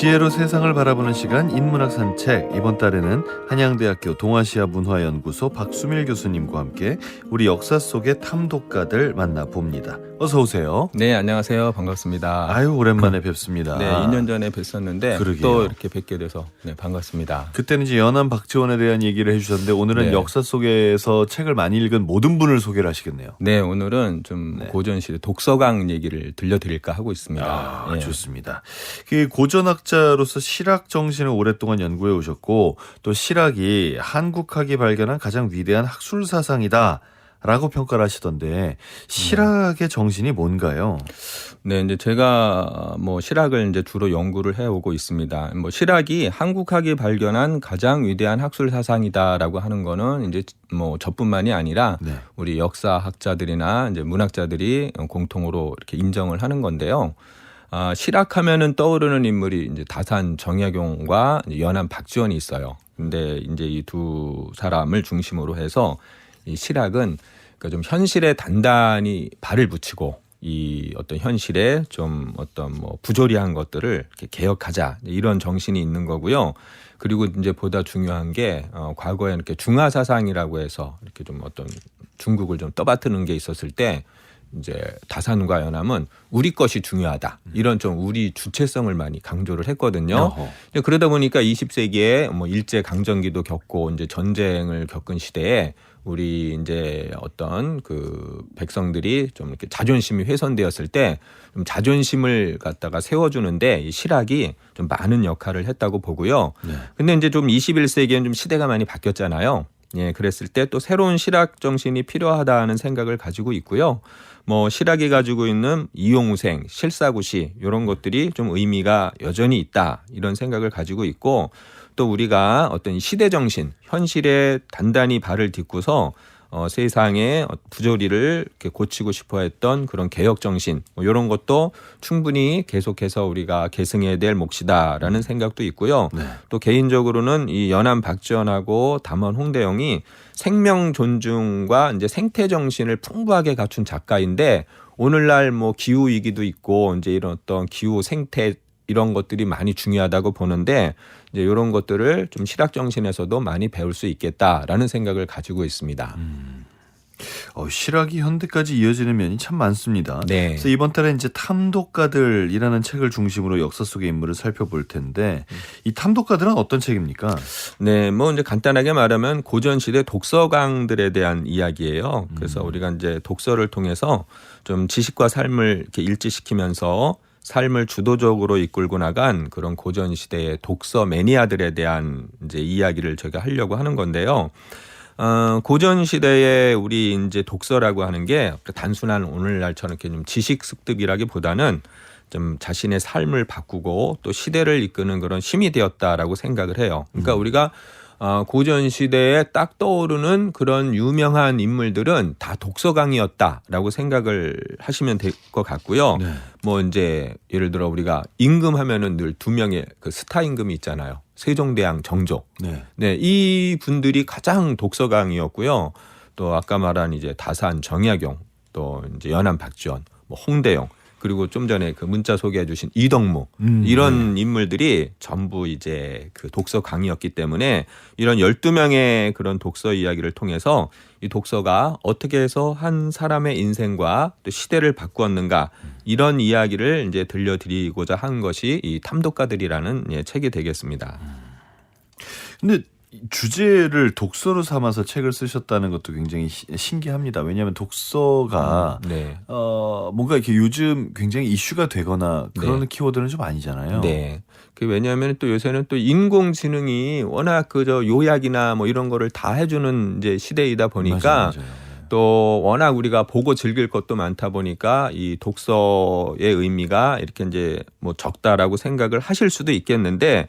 지혜로 세상을 바라보는 시간 인문학 산책. 이번 달에는 한양대학교 동아시아문화연구소 박수밀 교수님과 함께 우리 역사 속의 탐독가들 만나봅니다. 어서 오세요. 네, 안녕하세요. 반갑습니다. 아유, 오랜만에 뵙습니다. 네, 2년 전에 뵀었는데 그러게요. 또 이렇게 뵙게 돼서 네, 반갑습니다. 그때는 이제 연암 박지원에 대한 얘기를 해주셨는데 오늘은 네. 역사 속에서 책을 많이 읽은 모든 분을 소개를 하시겠네요. 네, 오늘은 좀 고전시대 독서강 얘기를 들려드릴까 하고 있습니다. 아, 예. 좋습니다. 그 고전학자로서 실학 정신을 오랫동안 연구해 오셨고 또 실학이 한국학이 발견한 가장 위대한 학술 사상이다. 라고 평가를 하시던데 실학의 정신이 뭔가요? 네, 이제 제가 실학을 이제 주로 연구를 해오고 있습니다. 실학이 한국학이 발견한 가장 위대한 학술 사상이다라고 하는 거는 이제 저뿐만이 아니라 네. 우리 역사학자들이나 이제 문학자들이 공통으로 이렇게 인정을 하는 건데요. 실학하면은 떠오르는 인물이 이제 다산 정약용과 연암 박지원이 있어요. 근데 이제 이 두 사람을 중심으로 해서 이 실학은 그러니까 좀 현실에 단단히 발을 붙이고 이 어떤 현실에 좀 어떤 부조리한 것들을 이렇게 개혁하자 이런 정신이 있는 거고요. 그리고 이제 보다 중요한 게 과거에 이렇게 중화 사상이라고 해서 이렇게 좀 어떤 중국을 좀 떠받드는 게 있었을 때 이제 다산과 연암은 우리 것이 중요하다. 이런 좀 우리 주체성을 많이 강조를 했거든요. 그러다 보니까 20세기에 일제 강점기도 겪고 이제 전쟁을 겪은 시대에 우리 이제 어떤 그 백성들이 좀 이렇게 자존심이 훼손되었을 때 좀 자존심을 갖다가 세워주는데 이 실학이 좀 많은 역할을 했다고 보고요. 근데 이제 좀 21세기엔 좀 시대가 많이 바뀌었잖아요. 예, 그랬을 때 또 새로운 실학 정신이 필요하다는 생각을 가지고 있고요. 실학이 가지고 있는 이용우생, 실사구시 이런 것들이 좀 의미가 여전히 있다 이런 생각을 가지고 있고 또 우리가 어떤 시대 정신, 현실에 단단히 발을 딛고서 세상의 부조리를 이렇게 고치고 싶어했던 그런 개혁 정신 이런 것도 충분히 계속해서 우리가 계승해야 될 몫이다라는 생각도 있고요. 또 개인적으로는 이 연암 박지원하고 담원 홍대영이 생명 존중과 이제 생태 정신을 풍부하게 갖춘 작가인데 오늘날 기후 위기도 있고 이제 이런 어떤 기후 생태 이런 것들이 많이 중요하다고 보는데 이제 이런 것들을 좀 실학 정신에서도 많이 배울 수 있겠다라는 생각을 가지고 있습니다. 실학이 현대까지 이어지는 면이 참 많습니다. 네. 그래서 이번 달에 이제 탐독가들이라는 책을 중심으로 역사 속의 인물을 살펴볼 텐데 이 탐독가들은 어떤 책입니까? 네, 이제 간단하게 말하면 고전 시대 독서강들에 대한 이야기예요. 그래서 우리가 이제 독서를 통해서 좀 지식과 삶을 이렇게 일치시키면서 삶을 주도적으로 이끌고 나간 그런 고전 시대의 독서 매니아들에 대한 이제 이야기를 제가 하려고 하는 건데요. 고전 시대의 우리 이제 독서라고 하는 게 단순한 오늘날처럼 이렇게 좀 지식 습득이라기보다는 좀 자신의 삶을 바꾸고 또 시대를 이끄는 그런 힘이 되었다라고 생각을 해요. 그러니까 우리가 고전 시대에 딱 떠오르는 그런 유명한 인물들은 다 독서강이었다라고 생각을 하시면 될 것 같고요. 이제 예를 들어 우리가 임금 하면은 늘 두 명의 그 스타 임금이 있잖아요. 세종대왕 정조. 네, 이 분들이 가장 독서강이었고요. 또 아까 말한 이제 다산 정약용, 또 이제 연암 박지원, 홍대영. 그리고 좀 전에 그 문자 소개해 주신 이덕무 이런 인물들이 전부 이제 그 독서 강이었기 때문에 이런 12명의 그런 독서 이야기를 통해서 이 독서가 어떻게 해서 한 사람의 인생과 또 시대를 바꾸었는가 이런 이야기를 이제 들려드리고자 한 것이 이 탐독가들이라는 책이 되겠습니다. 근데 주제를 독서로 삼아서 책을 쓰셨다는 것도 굉장히 신기합니다. 왜냐하면 독서가 뭔가 이렇게 요즘 굉장히 이슈가 되거나 그런 키워드는 좀 아니잖아요. 네. 왜냐하면 또 요새는 또 인공지능이 워낙 그저 요약이나 이런 거를 다 해주는 이제 시대이다 보니까 맞아요. 또 워낙 우리가 보고 즐길 것도 많다 보니까 이 독서의 의미가 이렇게 이제 적다라고 생각을 하실 수도 있겠는데.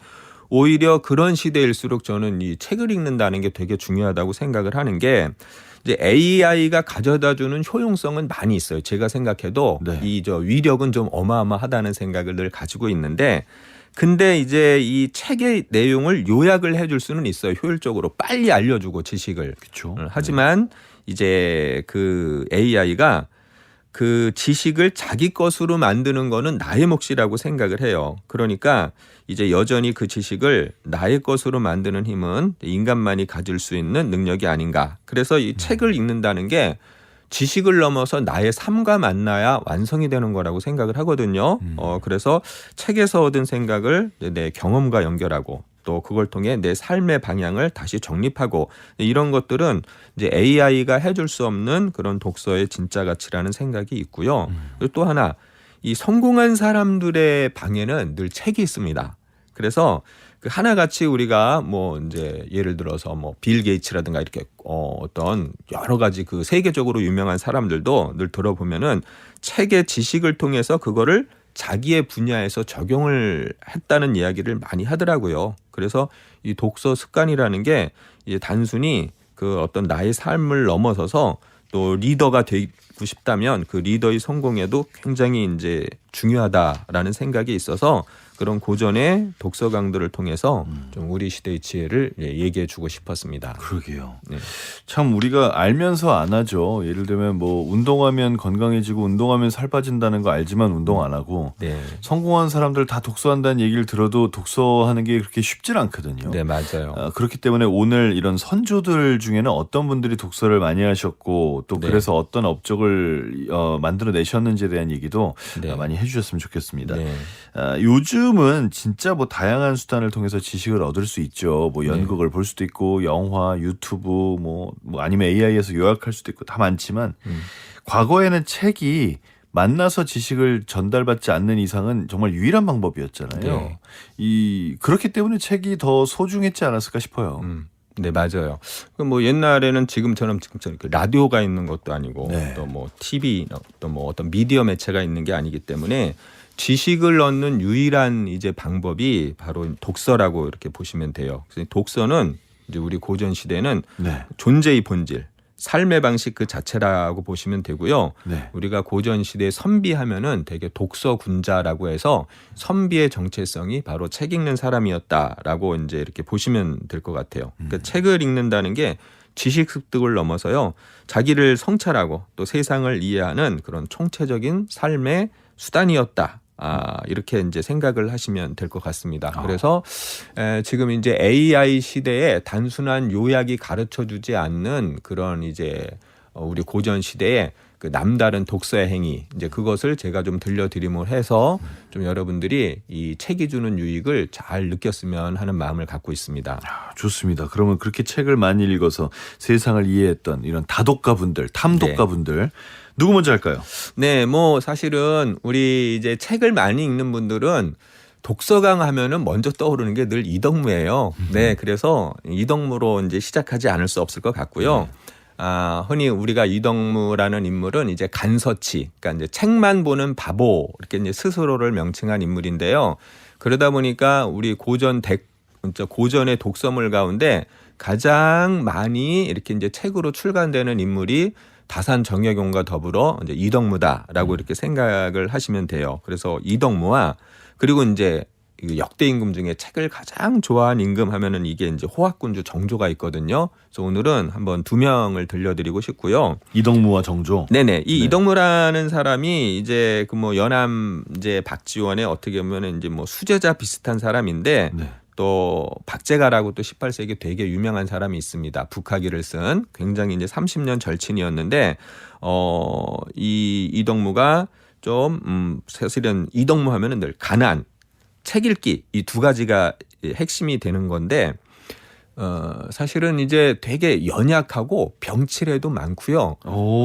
오히려 그런 시대일수록 저는 이 책을 읽는다는 게 되게 중요하다고 생각을 하는 게 이제 AI가 가져다주는 효용성은 많이 있어요. 제가 생각해도 이 위력은 좀 어마어마하다는 생각을 늘 가지고 있는데 근데 이제 이 책의 내용을 요약을 해줄 수는 있어요. 효율적으로 빨리 알려주고 지식을. 그렇죠. 하지만 이제 그 AI가 그 지식을 자기 것으로 만드는 거는 나의 몫이라고 생각을 해요. 그러니까 이제 여전히 그 지식을 나의 것으로 만드는 힘은 인간만이 가질 수 있는 능력이 아닌가. 그래서 이 책을 읽는다는 게 지식을 넘어서 나의 삶과 만나야 완성이 되는 거라고 생각을 하거든요. 그래서 책에서 얻은 생각을 내 경험과 연결하고 또 그걸 통해 내 삶의 방향을 다시 정립하고 이런 것들은 이제 AI가 해줄 수 없는 그런 독서의 진짜 가치라는 생각이 있고요. 그리고 또 하나 이 성공한 사람들의 방에는 늘 책이 있습니다. 그래서 그 하나같이 우리가 뭐 이제 예를 들어서 뭐 빌 게이츠라든가 이렇게 어떤 여러 가지 그 세계적으로 유명한 사람들도 늘 들어보면은 책의 지식을 통해서 그거를 자기의 분야에서 적용을 했다는 이야기를 많이 하더라고요. 그래서 이 독서 습관이라는 게 이제 단순히 그 어떤 나의 삶을 넘어서서 또 리더가 되고 싶다면 그 리더의 성공에도 굉장히 이제 중요하다라는 생각이 있어서 그런 고전의 독서 강들을 통해서 좀 우리 시대의 지혜를 얘기해 주고 싶었습니다. 그러게요. 네. 참 우리가 알면서 안 하죠. 예를 들면 뭐 운동하면 건강해지고 운동하면 살 빠진다는 거 알지만 운동 안 하고 네. 성공한 사람들 다 독서한다는 얘기를 들어도 독서하는 게 그렇게 쉽진 않거든요. 네, 맞아요. 그렇기 때문에 오늘 이런 선조들 중에는 어떤 분들이 독서를 많이 하셨고 또 네. 그래서 어떤 업적을 만들어내셨는지에 대한 얘기도 네. 많이 해주셨으면 좋겠습니다. 네. 요즘은 진짜 뭐 다양한 수단을 통해서 지식을 얻을 수 있죠. 뭐 연극을 볼 수도 있고 영화, 유튜브 뭐 아니면 AI에서 요약할 수도 있고 다 많지만 과거에는 책이 만나서 지식을 전달받지 않는 이상은 정말 유일한 방법이었잖아요. 네. 그렇기 때문에 책이 더 소중했지 않았을까 싶어요. 네, 맞아요. 뭐 옛날에는 지금처럼 라디오가 있는 것도 아니고 네. 또 뭐 TV 또 뭐 어떤 미디어 매체가 있는 게 아니기 때문에 지식을 얻는 유일한 이제 방법이 바로 독서라고 이렇게 보시면 돼요. 그래서 독서는 이제 우리 고전 시대는 네. 존재의 본질, 삶의 방식 그 자체라고 보시면 되고요. 네. 우리가 고전 시대 선비하면은 되게 독서군자라고 해서 선비의 정체성이 바로 책 읽는 사람이었다라고 이제 이렇게 보시면 될 것 같아요. 그러니까 책을 읽는다는 게 지식 습득을 넘어서요. 자기를 성찰하고 또 세상을 이해하는 그런 총체적인 삶의 수단이었다. 이렇게 이제 생각을 하시면 될 것 같습니다. 그래서 지금 이제 AI 시대에 단순한 요약이 가르쳐 주지 않는 그런 이제 우리 고전 시대에 그 남다른 독서의 행위 이제 그것을 제가 좀 들려드림을 해서 좀 여러분들이 이 책이 주는 유익을 잘 느꼈으면 하는 마음을 갖고 있습니다. 좋습니다. 그러면 그렇게 책을 많이 읽어서 세상을 이해했던 이런 다독가분들, 탐독가분들 누구 먼저 할까요? 네, 뭐 사실은 우리 이제 책을 많이 읽는 분들은 독서강 하면은 먼저 떠오르는 게 늘 이덕무예요. 네, 그래서 이덕무로 이제 시작하지 않을 수 없을 것 같고요. 흔히 우리가 이덕무라는 인물은 이제 간서치, 그러니까 이제 책만 보는 바보 이렇게 이제 스스로를 명칭한 인물인데요. 그러다 보니까 우리 고전의 독서물 가운데 가장 많이 이렇게 이제 책으로 출간되는 인물이 다산 정약용과 더불어 이제 이덕무다라고 이렇게 생각을 하시면 돼요. 그래서 이덕무와 그리고 이제 역대 임금 중에 책을 가장 좋아한 임금 하면은 이게 이제 호학군주 정조가 있거든요. 그래서 오늘은 한번 두 명을 들려드리고 싶고요. 이덕무와 정조. 네네. 이덕무라는 사람이 이제 그 뭐 연암 이제 박지원의 어떻게 보면 이제 뭐 수제자 비슷한 사람인데 네. 또 박제가라고 또 18세기 되게 유명한 사람이 있습니다. 북하기를 쓴 굉장히 이제 30년 절친이었는데 이 이덕무가 좀 사실은 이덕무 하면은 늘 가난, 책 읽기 이 두 가지가 핵심이 되는 건데 사실은 이제 되게 연약하고 병치레도 많고요.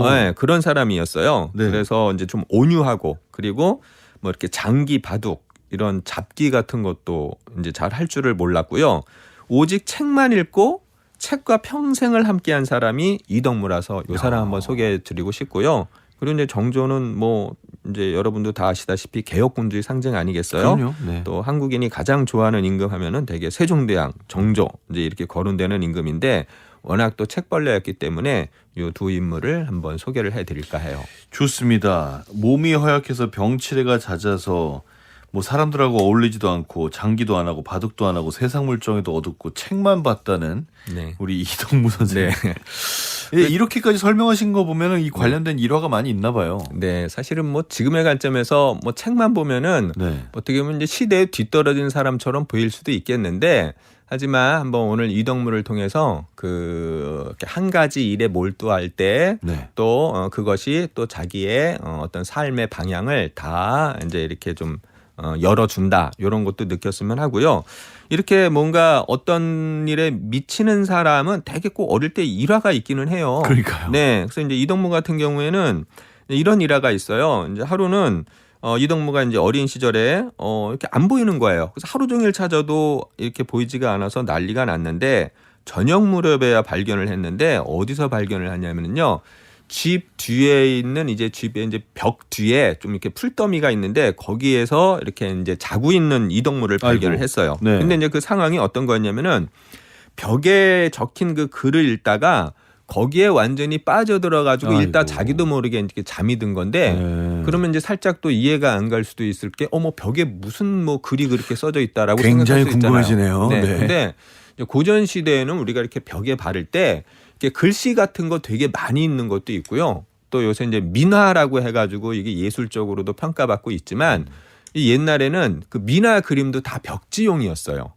네, 그런 사람이었어요. 네. 그래서 이제 좀 온유하고 그리고 뭐 이렇게 장기 바둑 이런 잡기 같은 것도 이제 잘 할 줄을 몰랐고요. 오직 책만 읽고 책과 평생을 함께한 사람이 이덕무라서 이 사람 한번 소개해드리고 싶고요. 그리고 이제 정조는 뭐 이제 여러분도 다 아시다시피 개혁군주의 상징 아니겠어요? 그럼요. 네. 또 한국인이 가장 좋아하는 임금 하면은 되게 세종대왕, 정조 이제 이렇게 거론되는 임금인데 워낙 또 책벌레였기 때문에 이 두 인물을 한번 소개를 해드릴까 해요. 좋습니다. 몸이 허약해서 병치레가 잦아서 뭐 사람들하고 어울리지도 않고 장기도 안 하고 바둑도 안 하고 세상 물정에도 어둡고 책만 봤다는 네. 우리 이덕무 선생님. 네. 예, 이렇게까지 설명하신 거 보면은 이 관련된 일화가 많이 있나 봐요. 네, 사실은 뭐 지금의 관점에서 뭐 책만 보면은 네. 어떻게 보면 이제 시대에 뒤떨어진 사람처럼 보일 수도 있겠는데, 하지만 한번 오늘 이 동물을 통해서 그 한 가지 일에 몰두할 때 네. 또 그것이 또 자기의 어떤 삶의 방향을 다 이제 이렇게 좀 열어준다, 이런 것도 느꼈으면 하고요. 이렇게 뭔가 어떤 일에 미치는 사람은 되게 꼭 어릴 때 일화가 있기는 해요. 그러니까요. 네, 그래서 이제 이동무 같은 경우에는 이런 일화가 있어요. 이제 하루는 이동무가 이제 어린 시절에 이렇게 안 보이는 거예요. 그래서 하루 종일 찾아도 이렇게 보이지가 않아서 난리가 났는데, 저녁 무렵에야 발견을 했는데, 어디서 발견을 하냐면요, 집 뒤에 있는 이제 집에 이제 벽 뒤에 좀 이렇게 풀더미가 있는데, 거기에서 이렇게 이제 자고 있는 이동무를 발견을 아이고. 했어요. 네. 근데 이제 그 상황이 어떤 거였냐면은, 벽에 적힌 그 글을 읽다가 거기에 완전히 빠져들어가지고 읽다 아이고. 자기도 모르게 이렇게 잠이 든 건데, 네. 그러면 이제 살짝 또 이해가 안 갈 수도 있을 게, 벽에 무슨 뭐 글이 그렇게 써져 있다라고 굉장히 생각할 수 있잖아요. 궁금해지네요. 네. 네. 근데 이제 고전 시대에는 우리가 이렇게 벽에 바를 때 이렇게 글씨 같은 거 되게 많이 있는 것도 있고요. 또 요새 이제 민화라고 해가지고 이게 예술적으로도 평가받고 있지만, 이 옛날에는 그 민화 그림도 다 벽지용이었어요.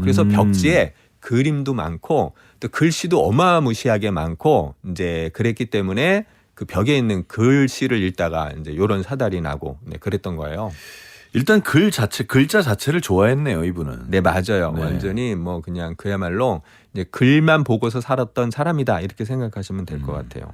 그래서 벽지에 그림도 많고 또 글씨도 어마무시하게 많고, 이제 그랬기 때문에 그 벽에 있는 글씨를 읽다가 이제 요런 사달이 나고, 네, 그랬던 거예요. 일단 글자 자체를 좋아했네요, 이분은. 네, 맞아요. 네. 완전히 뭐 그냥 그야말로 이제 글만 보고서 살았던 사람이다, 이렇게 생각하시면 될 것 같아요.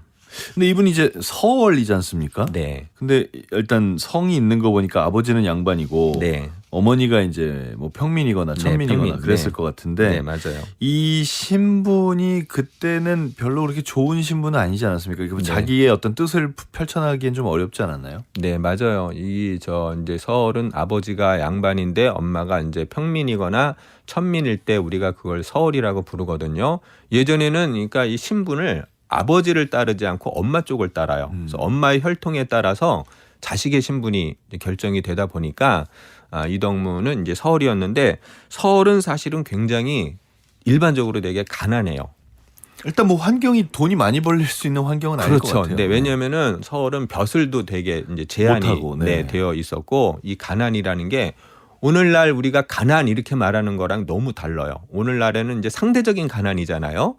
근데 이분이 이제 서월이지 않습니까? 네. 근데 일단 성이 있는 거 보니까 아버지는 양반이고 네. 어머니가 이제 뭐 평민이거나 천민이거나 평민. 그랬을 네. 것 같은데 네, 맞아요. 이 신분이 그때는 별로 그렇게 좋은 신분은 아니지 않았습니까? 네. 자기의 어떤 뜻을 펼쳐나가기엔 좀 어렵지 않았나요? 네, 맞아요. 이제 서울은 아버지가 양반인데 엄마가 이제 평민이거나 천민일 때 우리가 그걸 서울이라고 부르거든요. 예전에는 그러니까 이 신분을 아버지를 따르지 않고 엄마 쪽을 따라요. 그래서 엄마의 혈통에 따라서 자식의 신분이 이제 결정이 되다 보니까 이동무는 이제 서울이었는데, 서울은 사실은 굉장히 일반적으로 되게 가난해요. 일단 뭐 환경이 돈이 많이 벌릴 수 있는 환경은 아닐 것 그렇죠. 같아요. 네, 왜냐하면은 서울은 벼슬도 되게 이제 제한이 못하고, 네. 되어 있었고, 이 가난이라는 게 오늘날 우리가 가난 이렇게 말하는 거랑 너무 달라요. 오늘날에는 이제 상대적인 가난이잖아요.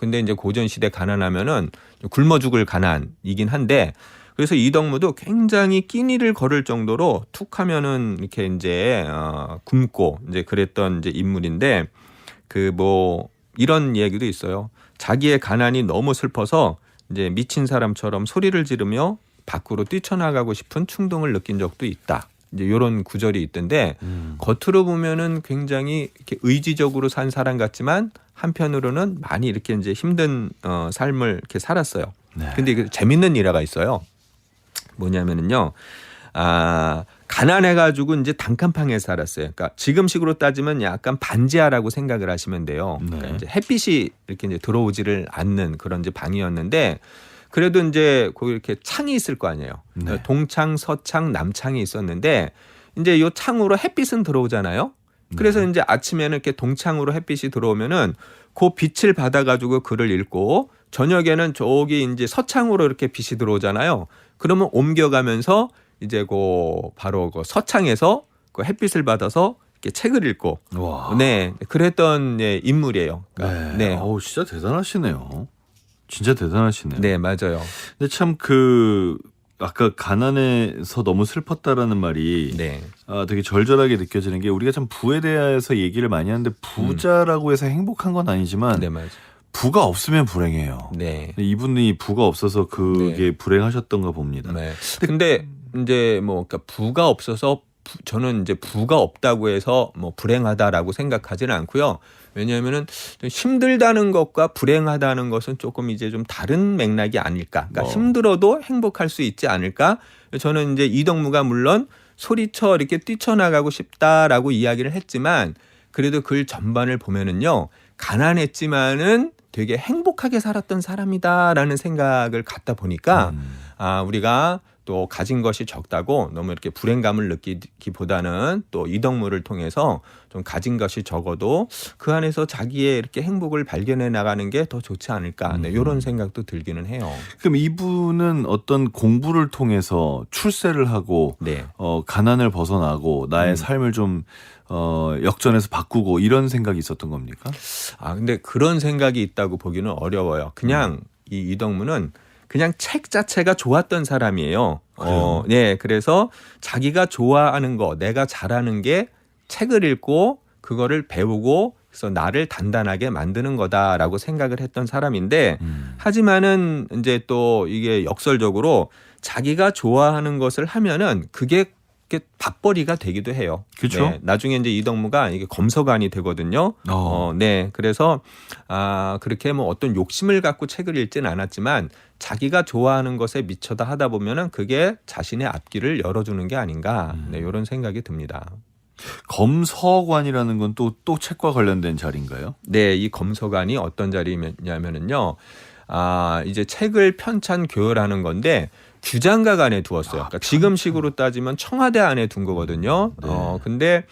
근데 이제 고전 시대 가난하면은 굶어 죽을 가난이긴 한데, 그래서 이동무도 굉장히 끼니를 거를 정도로 툭 하면은 이렇게 이제 굶고 이제 그랬던 이제 인물인데, 그 뭐 이런 얘기도 있어요. 자기의 가난이 너무 슬퍼서 이제 미친 사람처럼 소리를 지르며 밖으로 뛰쳐나가고 싶은 충동을 느낀 적도 있다. 이제 이런 구절이 있던데, 겉으로 보면은 굉장히 이렇게 의지적으로 산 사람 같지만 한편으로는 많이 이렇게 이제 힘든 삶을 이렇게 살았어요. 네. 근데 이게 재밌는 일화가 있어요. 뭐냐면은요, 가난해가지고 이제 단칸방에 살았어요. 그러니까 지금식으로 따지면 약간 반지하라고 생각을 하시면 돼요. 그러니까 네. 이제 햇빛이 이렇게 이제 들어오지를 않는 그런 이제 방이었는데, 그래도 이제 거기 이렇게 창이 있을 거 아니에요. 네. 동창, 서창, 남창이 있었는데, 이제 요 창으로 햇빛은 들어오잖아요. 그래서 이제 아침에는 이렇게 동창으로 햇빛이 들어오면은 그 빛을 받아가지고 글을 읽고, 저녁에는 저기 이제 서창으로 이렇게 빛이 들어오잖아요. 그러면 옮겨가면서 이제 바로 그 서창에서 그 햇빛을 받아서 이렇게 책을 읽고, 와. 네, 그랬던 인물이에요. 그러니까, 네. 네, 어우, 진짜 대단하시네요. 진짜 대단하시네요. 네, 맞아요. 근데 참 아까 가난해서 너무 슬펐다라는 말이 네, 되게 절절하게 느껴지는 게, 우리가 참 부에 대해서 얘기를 많이 하는데 부자라고 해서 행복한 건 아니지만 네, 맞아요. 부가 없으면 불행해요. 네. 근데 이분이 부가 없어서 그게 불행하셨던가 봅니다. 네. 근데 이제 뭐 그러니까 부가 없어서 저는 이제 부가 없다고 해서 뭐 불행하다라고 생각하지는 않고요. 왜냐하면은 좀 힘들다는 것과 불행하다는 것은 조금 이제 좀 다른 맥락이 아닐까. 그러니까 힘들어도 행복할 수 있지 않을까. 저는 이제 이동무가 물론 소리쳐 이렇게 뛰쳐나가고 싶다라고 이야기를 했지만, 그래도 글 전반을 보면은요, 가난했지만은 되게 행복하게 살았던 사람이다라는 생각을 갖다 보니까 우리가 또 가진 것이 적다고 너무 이렇게 불행감을 느끼기보다는 또 이덕무를 통해서 좀 가진 것이 적어도 그 안에서 자기의 이렇게 행복을 발견해 나가는 게 더 좋지 않을까. 네, 이런 생각도 들기는 해요. 그럼 이분은 어떤 공부를 통해서 출세를 하고 네. 가난을 벗어나고 나의 삶을 좀 역전해서 바꾸고 이런 생각이 있었던 겁니까? 근데 그런 생각이 있다고 보기는 어려워요. 그냥 이 이덕무는 그냥 책 자체가 좋았던 사람이에요. 네, 그래서 자기가 좋아하는 거, 내가 잘하는 게 책을 읽고 그거를 배우고 그래서 나를 단단하게 만드는 거다라고 생각을 했던 사람인데 하지만은 이제 또 이게 역설적으로 자기가 좋아하는 것을 하면은 그게 밥벌이가 되기도 해요. 그렇죠. 네, 나중에 이제 이덕무가 이게 검서관이 되거든요. 네, 그래서 그렇게 뭐 어떤 욕심을 갖고 책을 읽지는 않았지만 자기가 좋아하는 것에 미쳐다 하다 보면은 그게 자신의 앞길을 열어주는 게 아닌가. 네, 이런 생각이 듭니다. 검서관이라는 건 또 책과 관련된 자리인가요? 네, 이 검서관이 어떤 자리냐면은요. 이제 책을 편찬 교열하는 건데 규장각 안에 두었어요. 그러니까 지금식으로 따지면 청와대 안에 둔 거거든요. 네. 근데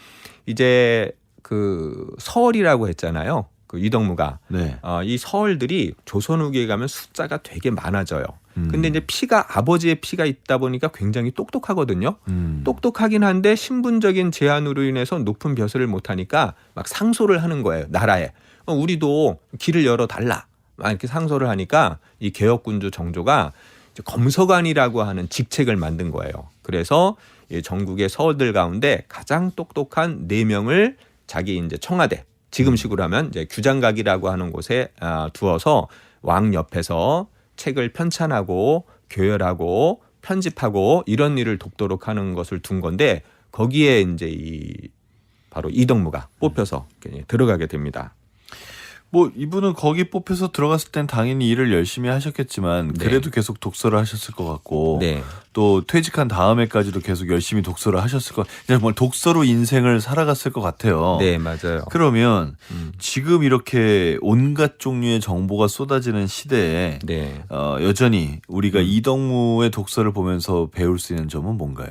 이제 그 서얼이라고 했잖아요. 그 이덕무가. 네. 이 서얼들이 조선 후기에 가면 숫자가 되게 많아져요. 근데 이제 아버지의 피가 있다 보니까 굉장히 똑똑하거든요. 똑똑하긴 한데 신분적인 제한으로 인해서 높은 벼슬을 못하니까 막 상소를 하는 거예요. 나라에. 우리도 길을 열어달라. 막 이렇게 상소를 하니까 이 개혁군주 정조가 검서관이라고 하는 직책을 만든 거예요. 그래서 전국의 서얼들 가운데 가장 똑똑한 4명을 자기 이제 청와대, 지금식으로 하면 이제 규장각이라고 하는 곳에 두어서 왕 옆에서 책을 편찬하고 교열하고 편집하고 이런 일을 돕도록 하는 것을 둔 건데 거기에 이제 바로 이덕무가 뽑혀서 들어가게 됩니다. 뭐 이분은 거기 뽑혀서 들어갔을 땐 당연히 일을 열심히 하셨겠지만 그래도 계속 독서를 하셨을 것 같고 또 퇴직한 다음에까지도 계속 열심히 독서를 하셨을 것 같아요. 정말 독서로 인생을 살아갔을 것 같아요. 네, 맞아요. 그러면 지금 이렇게 온갖 종류의 정보가 쏟아지는 시대에 여전히 우리가 이덕무의 독서를 보면서 배울 수 있는 점은 뭔가요?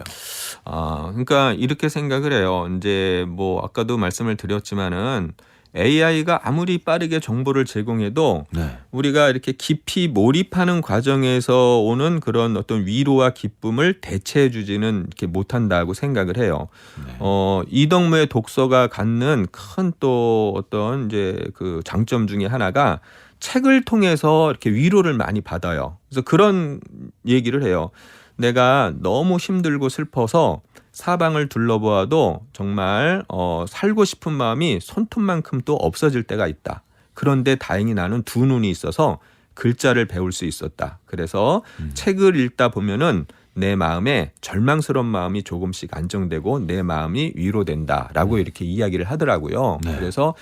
그러니까 이렇게 생각을 해요. 이제 뭐 아까도 말씀을 드렸지만은 AI가 아무리 빠르게 정보를 제공해도 우리가 이렇게 깊이 몰입하는 과정에서 오는 그런 어떤 위로와 기쁨을 대체해 주지는 이렇게 못한다고 생각을 해요. 이덕무의 독서가 갖는 큰 또 어떤 이제 그 장점 중에 하나가 책을 통해서 이렇게 위로를 많이 받아요. 그래서 그런 얘기를 해요. 내가 너무 힘들고 슬퍼서 사방을 둘러보아도 정말 살고 싶은 마음이 손톱만큼도 없어질 때가 있다. 그런데 다행히 나는 2눈이 있어서 글자를 배울 수 있었다. 그래서 책을 읽다 보면은 내 마음에 절망스러운 마음이 조금씩 안정되고 내 마음이 위로된다라고 이렇게 이야기를 하더라고요. 그래서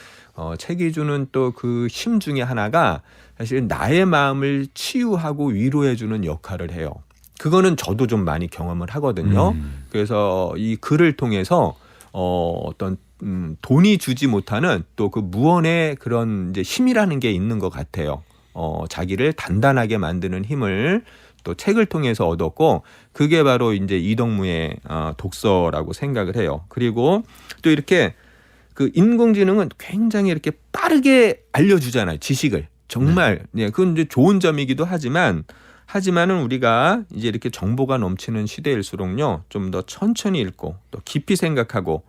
책이 주는 또 그 힘 중에 하나가 사실 나의 마음을 치유하고 위로해주는 역할을 해요. 그거는 저도 좀 많이 경험을 하거든요. 그래서 이 글을 통해서 어떤 돈이 주지 못하는 또 그 무언의 그런 이제 힘이라는 게 있는 것 같아요. 자기를 단단하게 만드는 힘을 또 책을 통해서 얻었고 그게 바로 이제 이덕무의 독서라고 생각을 해요. 그리고 또 이렇게 그 인공지능은 굉장히 이렇게 빠르게 알려주잖아요. 지식을. 정말. 그건 이제 좋은 점이기도 하지만은 우리가 이제 이렇게 정보가 넘치는 시대일수록요, 좀 더 천천히 읽고 또 깊이 생각하고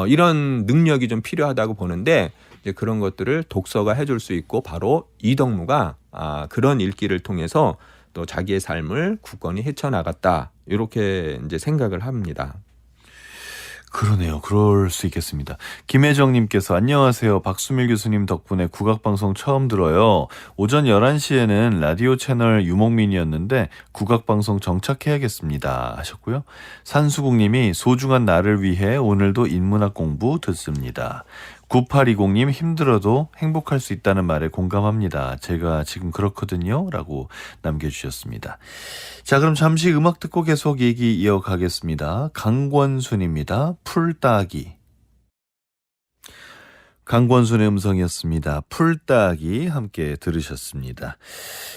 이런 능력이 좀 필요하다고 보는데 이제 그런 것들을 독서가 해줄 수 있고 바로 이덕무가 그런 읽기를 통해서 또 자기의 삶을 굳건히 헤쳐나갔다 이렇게 이제 생각을 합니다. 그러네요. 그럴 수 있겠습니다. 김혜정님께서 안녕하세요. 박수밀 교수님 덕분에 국악방송 처음 들어요. 오전 11시에는 라디오 채널 유목민이었는데 국악방송 정착해야겠습니다 하셨고요. 산수국님이 소중한 나를 위해 오늘도 인문학 공부 듣습니다. 9820님 힘들어도 행복할 수 있다는 말에 공감합니다. 제가 지금 그렇거든요 라고 남겨주셨습니다. 자, 그럼 잠시 음악 듣고 계속 얘기 이어가겠습니다. 강권순입니다. 풀따기. 강권순의 음성이었습니다. 풀따기 함께 들으셨습니다.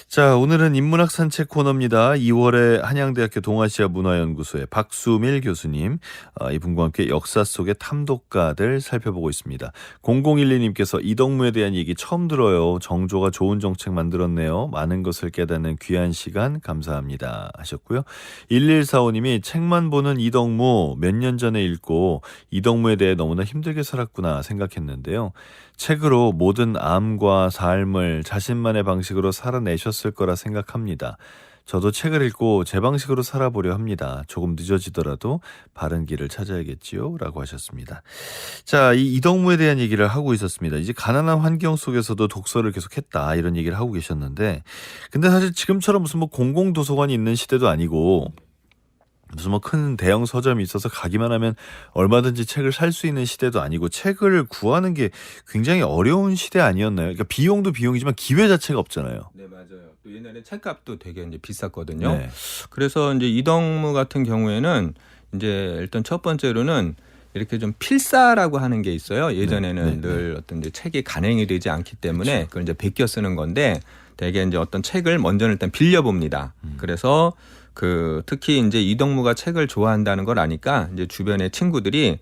자, 오늘은 인문학 산책 코너입니다. 2월에 한양대학교 동아시아 문화연구소의 박수밀 교수님, 이분과 함께 역사 속의 탐독가들 살펴보고 있습니다. 0012님께서 이덕무에 대한 얘기 처음 들어요. 정조가 좋은 정책 만들었네요. 많은 것을 깨닫는 귀한 시간 감사합니다 하셨고요. 1145님이 책만 보는 이덕무 몇 년 전에 읽고 이덕무에 대해 너무나 힘들게 살았구나 생각했는데요. 책으로 모든 암과 삶을 자신만의 방식으로 살아내셨을 거라 생각합니다. 저도 책을 읽고 제 방식으로 살아보려 합니다. 조금 늦어지더라도 바른 길을 찾아야겠지요? 라고 하셨습니다. 자, 이 이덕무에 대한 얘기를 하고 있었습니다. 이제 가난한 환경 속에서도 독서를 계속했다 이런 얘기를 하고 계셨는데, 근데 사실 지금처럼 무슨 뭐 공공도서관이 있는 시대도 아니고 무슨 뭐 큰 대형 서점이 있어서 가기만 하면 얼마든지 책을 살 수 있는 시대도 아니고 책을 구하는 게 굉장히 어려운 시대 아니었나요? 그러니까 비용도 비용이지만 기회 자체가 없잖아요. 네, 맞아요. 또 옛날에 책값도 되게 이제 비쌌거든요. 네. 그래서 이제 이덕무 같은 경우에는 이제 일단 첫 번째로는 이렇게 좀 필사라고 하는 게 있어요. 예전에는 늘 어떤 이제 책이 간행이 되지 않기 때문에 그걸 이제 베껴 쓰는 건데 대개 이제 어떤 책을 먼저 일단 빌려 봅니다. 그래서 특히 이제 이덕무가 책을 좋아한다는 걸 아니까 이제 주변의 친구들이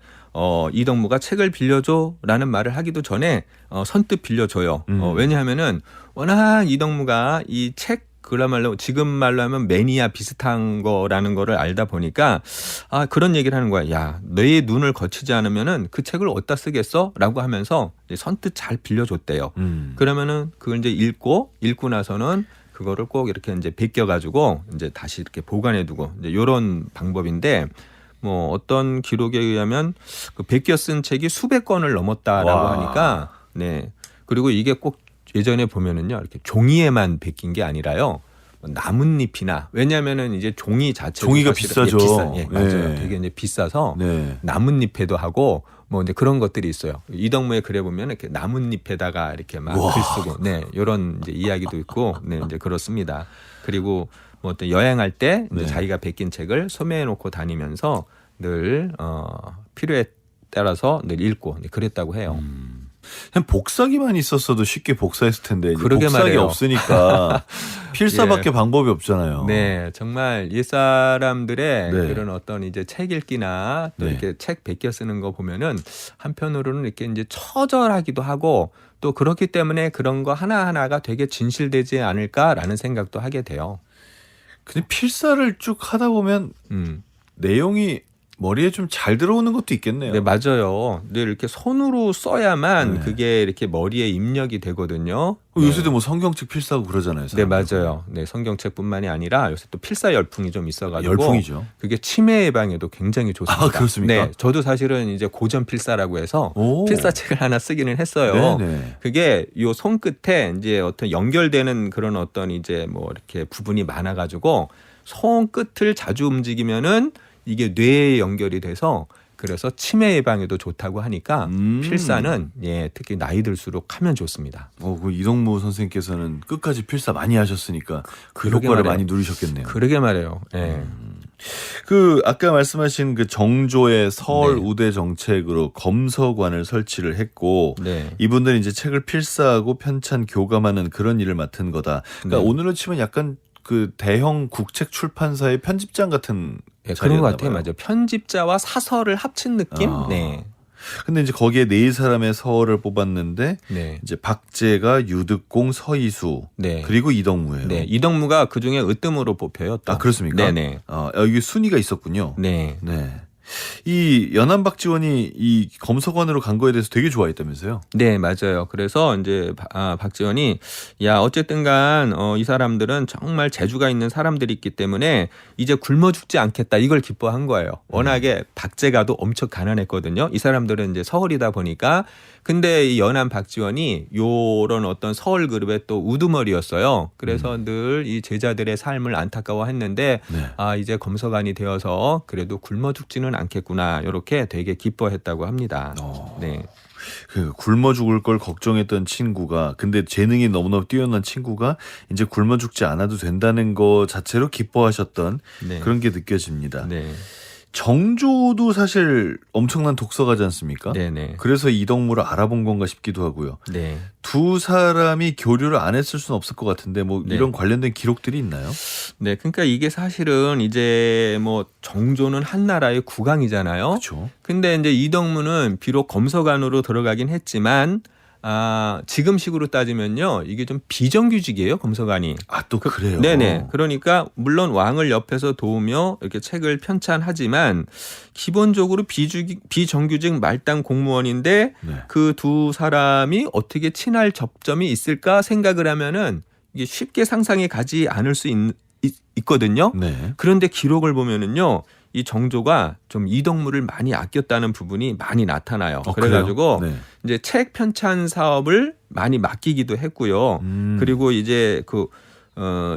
이덕무가 책을 빌려줘라는 말을 하기도 전에 선뜻 빌려줘요. 왜냐하면은 워낙 이덕무가 이 책 그야말로 지금 말로 하면 매니아 비슷한 거라는 거를 알다 보니까 그런 얘기를 하는 거야. 야, 너의 눈을 거치지 않으면은 그 책을 어디다 쓰겠어?라고 하면서 이제 선뜻 잘 빌려줬대요. 그러면은 그걸 이제 읽고 나서는 그거를 꼭 이렇게 이제 베껴가지고 이제 다시 이렇게 보관해두고 이제 이런 방법인데 뭐 어떤 기록에 의하면 그 베껴 쓴 책이 수백 권을 넘었다라고 하니까 네 그리고 이게 꼭 예전에 보면은요 이렇게 종이에만 베낀 게 아니라요 나뭇잎이나 왜냐하면은 이제 종이 자체가 종이가 비싸죠. 예, 맞아요. 네. 되게 이제 비싸서 네. 나뭇잎에도 하고 뭐 이제 그런 것들이 있어요. 이덕무의 글에 보면 이렇게 나뭇잎에다가 이렇게 막 글 쓰고, 네, 이런 이제 이야기도 있고, 네, 이제 그렇습니다. 그리고 뭐 어떤 여행할 때 이제 자기가 베낀 책을 소매해 놓고 다니면서 늘 필요에 따라서 늘 읽고 그랬다고 해요. 그냥 복사기만 있었어도 쉽게 복사했을 텐데 이제 그러게 복사기 말이에요. 없으니까 필사밖에 방법이 없잖아요. 네, 정말 옛사람들의 네. 그런 어떤 이제 책 읽기나 또 네. 이렇게 책 베껴 쓰는 거 보면은 한편으로는 이렇게 이제 처절하기도 하고 또 그렇기 때문에 그런 거 하나하나가 되게 진실되지 않을까라는 생각도 하게 돼요. 근데 필사를 쭉 하다 보면 내용이 머리에 좀 잘 들어오는 것도 있겠네요. 네, 맞아요. 늘 이렇게 손으로 써야만 네. 그게 이렇게 머리에 입력이 되거든요. 요새도 뭐 성경책 필사하고 그러잖아요. 네, 사람들. 맞아요. 네, 성경책뿐만이 아니라 요새 또 필사 열풍이 좀 있어가지고 열풍이죠. 그게 치매 예방에도 굉장히 좋습니다. 아, 그렇습니까? 네, 저도 사실은 이제 고전 필사라고 해서 오. 필사책을 하나 쓰기는 했어요. 네네. 그게 요 손끝에 이제 어떤 연결되는 그런 어떤 이제 뭐 이렇게 부분이 많아가지고 손끝을 자주 움직이면은 이게 뇌에 연결이 돼서 그래서 치매 예방에도 좋다고 하니까 필사는 예, 특히 나이 들수록 하면 좋습니다. 그 이덕무 선생님께서는 끝까지 필사 많이 하셨으니까 그 그러게 효과를 말이에요. 많이 누리셨겠네요. 그러게 말해요. 예. 아까 말씀하신 그 정조의 서울 네. 우대 정책으로 검서관을 설치를 했고 네. 이분들은 이제 책을 필사하고 편찬 교감하는 그런 일을 맡은 거다. 그러니까 네. 오늘로 치면 약간 그 대형 국책 출판사의 편집장 같은 예, 그런 것 자리였나 같아요. 봐요. 맞아요. 편집자와 사설을 합친 느낌? 네. 근데 이제 거기에 네 사람의 서를 뽑았는데 네. 이제 박제가 유득공, 서이수 네. 그리고 이덕무예요. 네. 이덕무가 그 중에 으뜸으로 뽑혀요. 또. 아, 그렇습니까? 네네. 여기 순위가 있었군요. 네. 네. 이 연안 박지원이 이 검서관으로 간 거에 대해서 되게 좋아했다면서요? 네, 맞아요. 그래서 이제 박지원이 야, 어쨌든간 이 사람들은 정말 재주가 있는 사람들이 있기 때문에 이제 굶어 죽지 않겠다. 이걸 기뻐한 거예요. 워낙에 박제가도 엄청 가난했거든요. 이 사람들은 이제 서울이다 보니까 근데 이 연안 박지원이 요런 어떤 서울 그룹의 또 우두머리였어요. 그래서 늘 이 제자들의 삶을 안타까워했는데 네. 이제 검서관이 되어서 그래도 굶어 죽지는 않겠구나. 이렇게 되게 기뻐했다고 합니다. 네. 그 굶어 죽을 걸 걱정했던 친구가 근데 재능이 너무나 뛰어난 친구가 이제 굶어 죽지 않아도 된다는 거 자체로 기뻐하셨던 네. 그런 게 느껴집니다. 네. 정조도 사실 엄청난 독서가지 않습니까? 네네. 그래서 이덕무를 알아본 건가 싶기도 하고요. 네. 두 사람이 교류를 안 했을 수는 없을 것 같은데 뭐 네. 이런 관련된 기록들이 있나요? 네, 그러니까 이게 사실은 이제 뭐 정조는 한나라의 국왕이잖아요. 그렇죠. 근데 이제 이덕무는 비록 검서관으로 들어가긴 했지만 지금식으로 따지면요, 이게 좀 비정규직이에요, 검서관이. 아, 또 그래요? 네네. 그러니까 물론 왕을 옆에서 도우며 이렇게 책을 편찬하지만 기본적으로 비정규직 말단 공무원인데 네. 그 두 사람이 어떻게 친할 접점이 있을까 생각을 하면은 이게 쉽게 상상이 가지 않을 수 있거든요. 네. 그런데 기록을 보면은요, 이 정조가 좀 이덕무를 많이 아꼈다는 부분이 많이 나타나요. 그래가지고 네. 이제 책 편찬 사업을 많이 맡기기도 했고요. 그리고 이제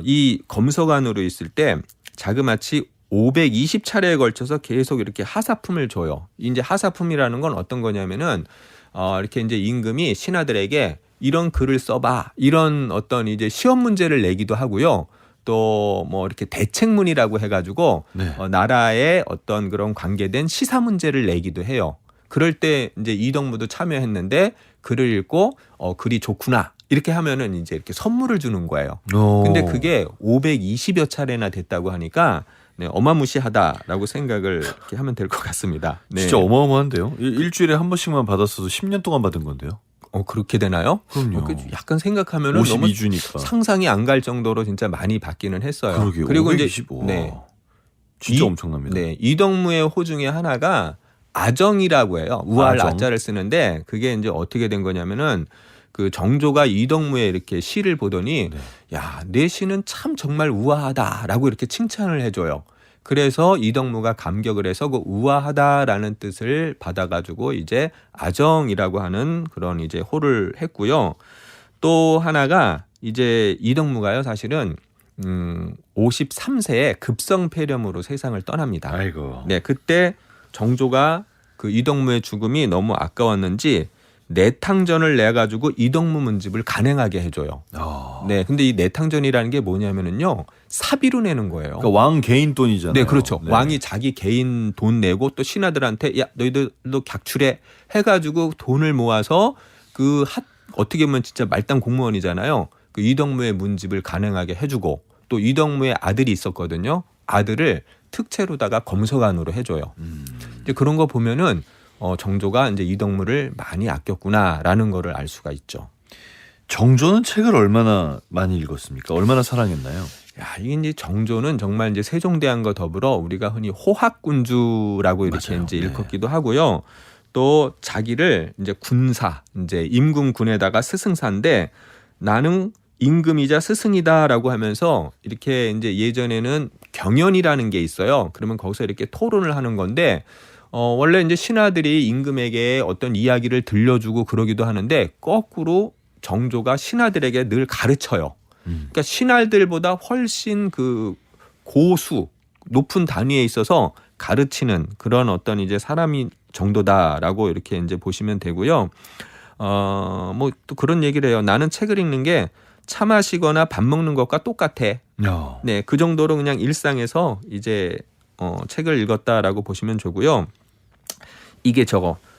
이 검서관으로 있을 때 자그마치 520차례에 걸쳐서 계속 이렇게 하사품을 줘요. 이제 하사품이라는 건 어떤 거냐면은 이렇게 이제 임금이 신하들에게 이런 글을 써봐, 이런 어떤 이제 시험 문제를 내기도 하고요. 또 뭐 이렇게 대책문이라고 해가지고 네. 나라의 어떤 그런 관계된 시사 문제를 내기도 해요. 그럴 때 이제 이덕무도 참여했는데 글을 읽고 글이 좋구나 이렇게 하면은 이제 이렇게 선물을 주는 거예요. 근데 그게 520여 차례나 됐다고 하니까 네, 어마무시하다라고 생각을 이렇게 하면 될 것 같습니다. 네. 진짜 어마어마한데요. 일주일에 한 번씩만 받았어도 10년 동안 받은 건데요. 그렇게 되나요? 그럼요. 약간 생각하면은 너무 52주니까. 상상이 안 갈 정도로 진짜 많이 받기는 했어요. 그러게요. 그리고 525. 이제 네. 진짜 엄청납니다. 네, 이덕무의 호 중에 하나가 아정이라고 해요. 우아할 아정. 아자를 쓰는데 그게 이제 어떻게 된 거냐면은 그 정조가 이덕무의 이렇게 시를 보더니 야, 내 시는 참 정말 우아하다라고 이렇게 칭찬을 해줘요. 그래서 이덕무가 감격을 해서 그 우아하다라는 뜻을 받아가지고 이제 아정이라고 하는 그런 이제 호를 했고요. 또 하나가 이제 이덕무가요, 사실은 53세에 급성폐렴으로 세상을 떠납니다. 아이고. 네, 그때 정조가 그 이덕무의 죽음이 너무 아까웠는지 내탕전을 내 가지고 이덕무 문집을 간행하게 해줘요. 네, 근데 이 내탕전이라는 게 뭐냐면은요, 사비로 내는 거예요. 그러니까 왕 개인 돈이잖아요. 네, 그렇죠. 네. 왕이 자기 개인 돈 내고 또 신하들한테 야, 너희들도 객출해 해가지고 돈을 모아서 어떻게 보면 진짜 말단 공무원이잖아요. 그 이덕무의 문집을 간행하게 해주고 또 이덕무의 아들이 있었거든요. 아들을 특채로다가 검서관으로 해줘요. 이제 그런 거 보면은 정조가 이제 이덕무를 많이 아꼈구나라는 거를 알 수가 있죠. 정조는 책을 얼마나 많이 읽었습니까? 얼마나 사랑했나요? 야, 이게 이제 정조는 정말 이제 세종대왕과 더불어 우리가 흔히 호학군주라고 이렇게 맞아요. 이제 네. 일컫기도 하고요. 또 자기를 이제 군사, 이제 임금군에다가 스승사인데 나는 임금이자 스승이다라고 하면서 이렇게 이제 예전에는 경연이라는 게 있어요. 그러면 거기서 이렇게 토론을 하는 건데 원래 이제 신하들이 임금에게 어떤 이야기를 들려주고 그러기도 하는데 거꾸로 정조가 신하들에게 늘 가르쳐요. 그러니까 신하들보다 훨씬 그 고수, 높은 단위에 있어서 가르치는 그런 어떤 이제 사람이 정도다라고 이렇게 이제 보시면 되고요. 뭐 또 그런 얘기를 해요. 나는 책을 읽는 게 차 마시거나 밥 먹는 것과 똑같아. 네, 그 정도로 그냥 일상에서 이제 책을 읽었다라고 보시면 좋고요. 이게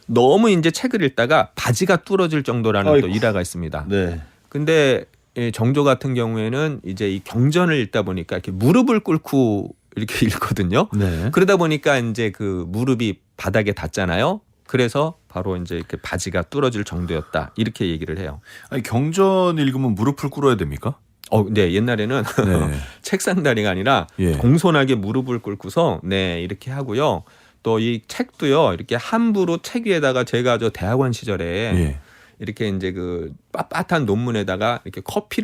너무 이제 책을 읽다가 바지가 뚫어질 정도라는 아이고. 또 일화가 있습니다. 네. 근데 정조 같은 경우에는 이제 이 경전을 읽다 보니까 이렇게 무릎을 꿇고 이렇게 읽거든요. 네. 그러다 보니까 이제 그 무릎이 바닥에 닿잖아요. 그래서 바로 이제 이렇게 바지가 뚫어질 정도였다. 이렇게 얘기를 해요. 아니, 경전 읽으면 무릎을 꿇어야 됩니까? 네, 옛날에는 네. 책상다리가 아니라 예. 공손하게 무릎을 꿇고서 네, 이렇게 하고요. 또 이 책도요, 이렇게 함부로 책 위에다가 제가 대학원 시절에 예. 이렇게 이제 그 빳빳한 논문에다가 이렇게 커피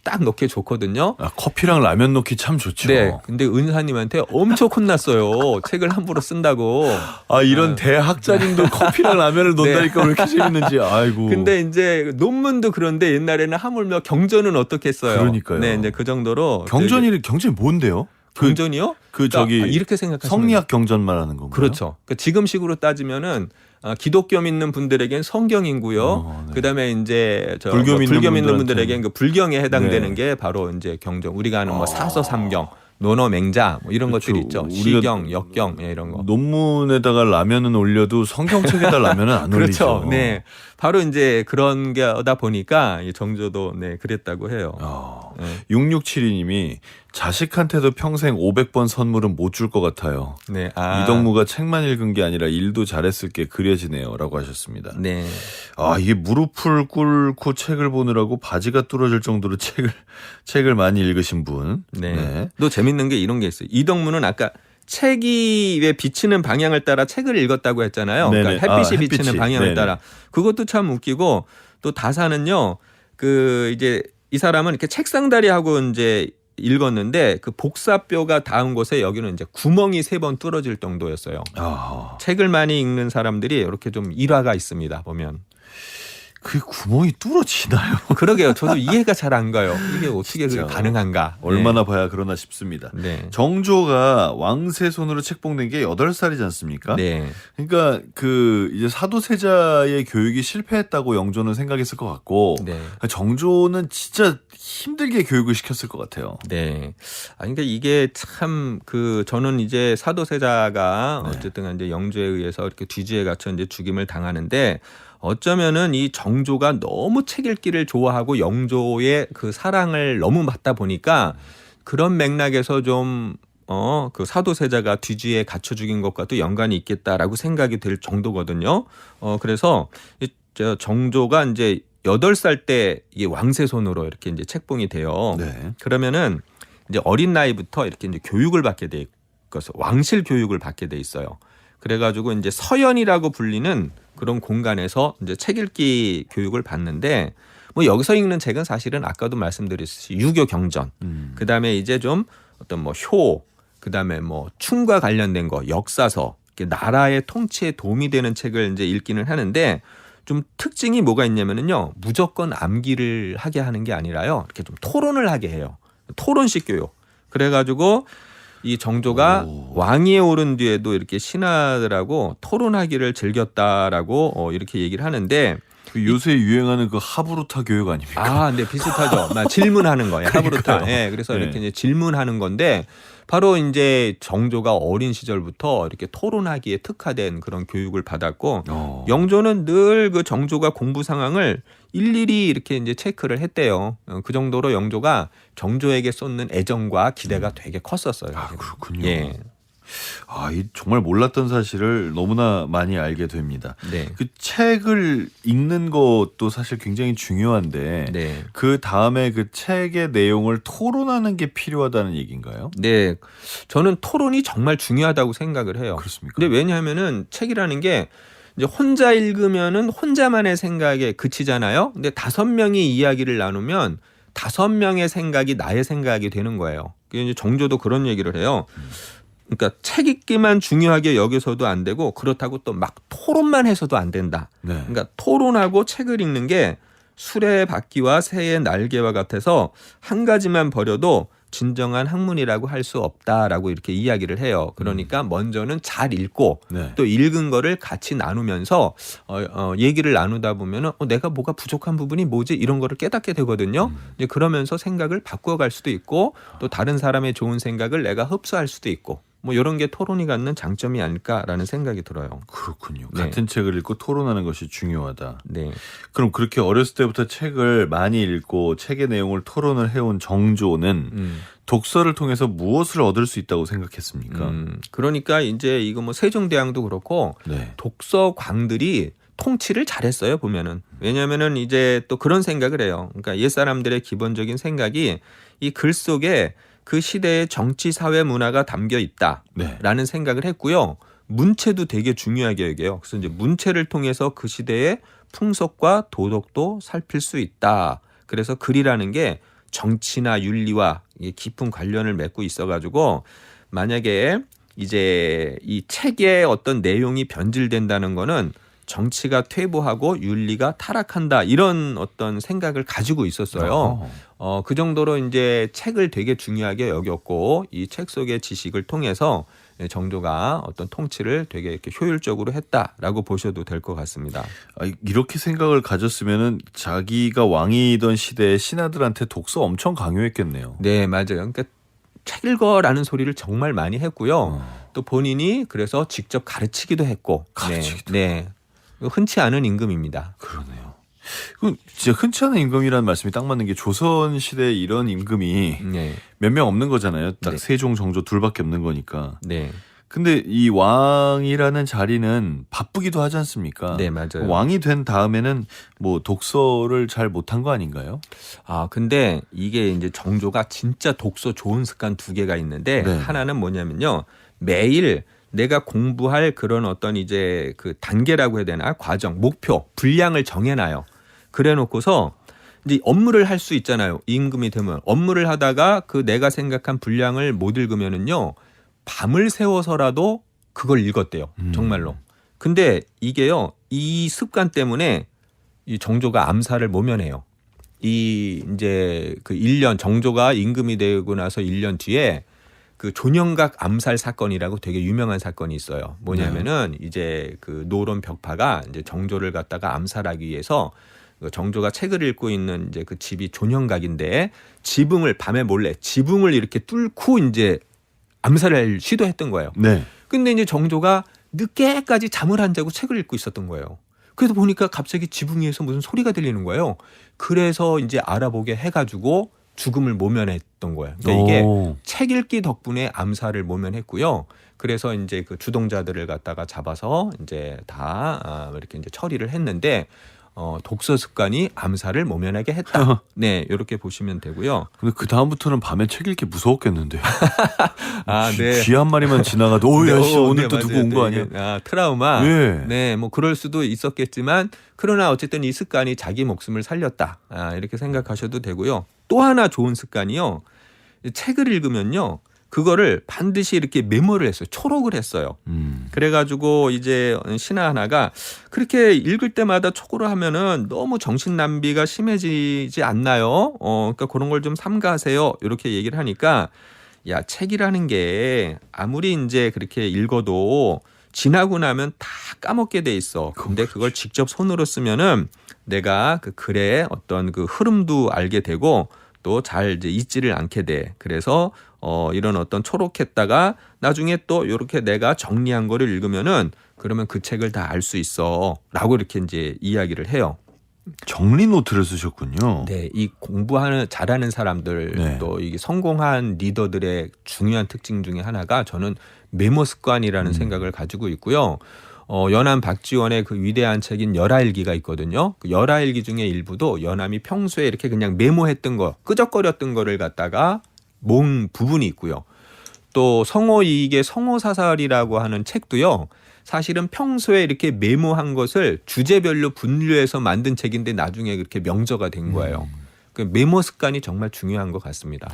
딱 넣기 좋거든요. 아, 커피랑 라면 넣기 참 좋죠. 네. 근데 은사님한테 엄청 혼났어요. 책을 함부로 쓴다고. 아, 이런 대학자님도 커피랑 라면을 넣는다니까 왜 이렇게 재밌는지. 아이고. 근데 이제 논문도 그런데 옛날에는 하물며 경전은 어떻게 했어요? 그러니까요. 네, 이제 그 정도로 경전이 뭔데요? 경전이요? 이렇게 생각하시면 성리학 경전 말하는 건가요? 그렇죠. 그러니까 지금식으로 따지면은 기독교 믿는 분들에겐 성경이고요. 네. 그다음에 이제 불교 믿는 믿는 분들한테는 분들에게 그 불경에 해당되는 네. 게 바로 이제 경전. 우리가 아는 뭐 사서삼경 논어맹자 뭐 이런 그렇죠. 것들이 있죠. 우리가 시경, 역경 이런 거. 논문에다가 라면은 올려도 성경책에다 라면은 안 올리죠. 그렇죠. 네. 바로 이제 그런 게다 보니까 이 정조도 네, 그랬다고 해요. 네. 6672님이 자식한테도 평생 500번 선물은 못 줄 것 같아요. 네. 이덕무가 책만 읽은 게 아니라 일도 잘했을 게 그려지네요. 라고 하셨습니다. 네. 이게 무릎을 꿇고 책을 보느라고 바지가 뚫어질 정도로 책을 많이 읽으신 분. 네. 또 재밌는 게 이런 게 있어요. 이덕무는 아까 책이 왜 비치는 방향을 따라 책을 읽었다고 했잖아요. 네네. 그러니까 햇빛이 비치는 방향을 네네. 따라. 그것도 참 웃기고 또 다사는요. 그 이제 이 사람은 이렇게 책상다리하고 이제 읽었는데 그 복사뼈가 닿은 곳에 여기는 이제 구멍이 3번 뚫어질 정도였어요. 책을 많이 읽는 사람들이 이렇게 좀 일화가 있습니다. 보면. 그 구멍이 뚫어지나요? 그러게요. 저도 이해가 잘 안 가요. 이게 어떻게 그게 가능한가. 얼마나 봐야 그러나 싶습니다. 네. 정조가 왕세 손으로 책봉된 게 8살이지 않습니까? 네. 그러니까 그 이제 사도세자의 교육이 실패했다고 영조는 생각했을 것 같고 네. 정조는 진짜 힘들게 교육을 시켰을 것 같아요. 네. 그러니까 이게 참 저는 이제 사도세자가 네. 어쨌든 이제 영조에 의해서 이렇게 뒤지에 갇혀 이제 죽임을 당하는데 어쩌면은 이 정조가 너무 책 읽기를 좋아하고 영조의 그 사랑을 너무 받다 보니까 그런 맥락에서 좀 그 사도세자가 뒤지에 갇혀 죽인 것과도 연관이 있겠다라고 생각이 들 정도거든요. 그래서 정조가 이제 8살 때 이게 왕세 손으로 이렇게 이제 책봉이 돼요. 네. 그러면은 이제 어린 나이부터 이렇게 이제 교육을 받게 돼 있어서 왕실 교육을 받게 돼 있어요. 그래가지고 이제 서연이라고 불리는 그런 공간에서 이제 책 읽기 교육을 받는데 뭐 여기서 읽는 책은 사실은 아까도 말씀드렸듯이 유교 경전, 그 다음에 이제 좀 어떤 뭐 효, 그 다음에 뭐 춤과 관련된 거, 역사서, 이렇게 나라의 통치에 도움이 되는 책을 이제 읽기는 하는데 좀 특징이 뭐가 있냐면은요, 무조건 암기를 하게 하는 게 아니라요, 이렇게 좀 토론을 하게 해요. 토론식 교육. 그래가지고 이 정조가 왕위에 오른 뒤에도 이렇게 신하들하고 토론하기를 즐겼다라고 이렇게 얘기를 하는데 요새 유행하는 그 하브루타 교육 아닙니까? 네, 비슷하죠. 질문하는 거예요. 하브루타. 예, 그래서 이렇게 이제 질문하는 건데 바로 이제 정조가 어린 시절부터 이렇게 토론하기에 특화된 그런 교육을 받았고 영조는 늘 그 정조가 공부 상황을 일일이 이렇게 이제 체크를 했대요. 그 정도로 영조가 정조에게 쏟는 애정과 기대가 되게 컸었어요. 그렇군요. 예. 이 정말 몰랐던 사실을 너무나 많이 알게 됩니다. 네. 그 책을 읽는 것도 사실 굉장히 중요한데 네. 그 다음에 그 책의 내용을 토론하는 게 필요하다는 얘기인가요? 네. 저는 토론이 정말 중요하다고 생각을 해요. 그렇습니까? 근데 왜냐하면은 책이라는 게 이제 혼자 읽으면은 혼자만의 생각에 그치잖아요. 근데 5명이 이야기를 나누면 5명의 생각이 나의 생각이 되는 거예요. 이제 정조도 그런 얘기를 해요. 그러니까 책 읽기만 중요하게 여기서도 안 되고 그렇다고 또 막 토론만 해서도 안 된다. 네. 그러니까 토론하고 책을 읽는 게 수레의 바퀴와 새의 날개와 같아서 한 가지만 버려도 진정한 학문이라고 할 수 없다라고 이렇게 이야기를 해요. 그러니까 먼저는 잘 읽고 네. 또 읽은 거를 같이 나누면서 얘기를 나누다 보면은 내가 뭐가 부족한 부분이 뭐지 이런 거를 깨닫게 되거든요. 이제 그러면서 생각을 바꿔갈 수도 있고 또 다른 사람의 좋은 생각을 내가 흡수할 수도 있고 뭐 이런 게 토론이 갖는 장점이 아닐까라는 생각이 들어요. 그렇군요. 네. 같은 책을 읽고 토론하는 것이 중요하다. 네. 그럼 그렇게 어렸을 때부터 책을 많이 읽고 책의 내용을 토론을 해온 정조는 독서를 통해서 무엇을 얻을 수 있다고 생각했습니까? 그러니까 이제 이거 뭐 세종대왕도 그렇고 네. 독서광들이 통치를 잘했어요, 보면은. 왜냐면은 이제 또 그런 생각을 해요. 그러니까 옛 사람들의 기본적인 생각이 이 글 속에 그 시대의 정치, 사회, 문화가 담겨 있다라는 네. 생각을 했고요. 문체도 되게 중요하게 여겨요. 그래서 이제 문체를 통해서 그 시대의 풍속과 도덕도 살필 수 있다. 그래서 글이라는 게 정치나 윤리와 깊은 관련을 맺고 있어가지고 만약에 이제 이 책의 어떤 내용이 변질된다는 거는 정치가 퇴보하고 윤리가 타락한다 이런 어떤 생각을 가지고 있었어요. 그 정도로 이제 책을 되게 중요하게 여겼고 이 책 속의 지식을 통해서 정조가 어떤 통치를 되게 이렇게 효율적으로 했다라고 보셔도 될 것 같습니다. 이렇게 생각을 가졌으면은 자기가 왕이던 시대에 신하들한테 독서 엄청 강요했겠네요. 네, 맞아요. 그러니까 책 읽어라는 소리를 정말 많이 했고요. 또 본인이 그래서 직접 가르치기도 했고. 가르치기도. 네. 흔치 않은 임금입니다. 그러네요. 그 진짜 흔치 않은 임금이라는 말씀이 딱 맞는 게 조선 시대 이런 임금이 네. 몇 명 없는 거잖아요. 딱 네. 세종 정조 둘밖에 없는 거니까. 네. 근데 이 왕이라는 자리는 바쁘기도 하지 않습니까? 네, 맞아요. 왕이 된 다음에는 뭐 독서를 잘 못한 거 아닌가요? 아, 근데 이게 이제 정조가 진짜 독서 좋은 습관 두 개가 있는데 네. 하나는 뭐냐면요. 매일 내가 공부할 그런 어떤 이제 그 단계라고 해야 되나? 과정, 목표, 분량을 정해놔요. 그래 놓고서 이제 업무를 할 수 있잖아요. 임금이 되면 업무를 하다가 그 내가 생각한 분량을 못 읽으면은요. 밤을 새워서라도 그걸 읽었대요. 정말로. 근데 이게요. 이 습관 때문에 이 정조가 암살을 모면해요. 이 이제 그 1년 정조가 임금이 되고 나서 1년 뒤에 그 존영각 암살 사건이라고 되게 유명한 사건이 있어요. 뭐냐면은 이제 그 노론 벽파가 이제 정조를 갖다가 암살하기 위해서 그 정조가 책을 읽고 있는 이제 그 집이 존영각인데 지붕을 밤에 몰래 지붕을 이렇게 뚫고 이제 암살을 시도했던 거예요. 네. 근데 이제 정조가 늦게까지 잠을 안 자고 책을 읽고 있었던 거예요. 그래서 보니까 갑자기 지붕 위에서 무슨 소리가 들리는 거예요. 그래서 이제 알아보게 해가지고 죽음을 모면했던 거예요. 그러니까 이게 오. 책 읽기 덕분에 암살을 모면했고요. 그래서 이제 그 주동자들을 갖다가 잡아서 이제 다 이렇게 이제 처리를 했는데 독서 습관이 암살을 모면하게 했다. 네, 이렇게 보시면 되고요. 근데 그 다음부터는 밤에 책 읽기 무서웠겠는데요. 아, 네. 귀 한 마리만 지나가도 오야 씨 오늘 또 네, 누구 맞아요. 온 거 네, 아니야? 이게, 트라우마. 예. 네, 뭐 그럴 수도 있었겠지만 그러나 어쨌든 이 습관이 자기 목숨을 살렸다. 이렇게 생각하셔도 되고요. 또 하나 좋은 습관이요. 책을 읽으면요. 그거를 반드시 이렇게 메모를 했어요. 초록을 했어요. 그래가지고 이제 신하 하나가 그렇게 읽을 때마다 촉구를 하면은 너무 정신 낭비가 심해지지 않나요? 그러니까 그런 걸 좀 삼가하세요. 이렇게 얘기를 하니까 야, 책이라는 게 아무리 이제 그렇게 읽어도 지나고 나면 다 까먹게 돼 있어. 근데 그걸 직접 손으로 쓰면은 내가 그 글의 어떤 그 흐름도 알게 되고 또 잘 이제 잊지를 않게 돼. 그래서 이런 어떤 초록했다가 나중에 또 이렇게 내가 정리한 거를 읽으면은 그러면 그 책을 다 알 수 있어라고 이렇게 이제 이야기를 해요. 정리 노트를 쓰셨군요. 네, 이 공부하는 잘하는 사람들 네. 또 이게 성공한 리더들의 중요한 특징 중에 하나가 저는 메모 습관이라는 생각을 가지고 있고요. 연암 박지원의 그 위대한 책인 열하일기가 있거든요. 그 열하일기 중에 일부도 연암이 평소에 이렇게 그냥 메모했던 거, 끄적거렸던 거를 갖다가 모은 부분이 있고요. 또 성호이익의 성호사살이라고 하는 책도요. 사실은 평소에 이렇게 메모한 것을 주제별로 분류해서 만든 책인데 나중에 그렇게 명저가 된 거예요. 그 메모 습관이 정말 중요한 것 같습니다.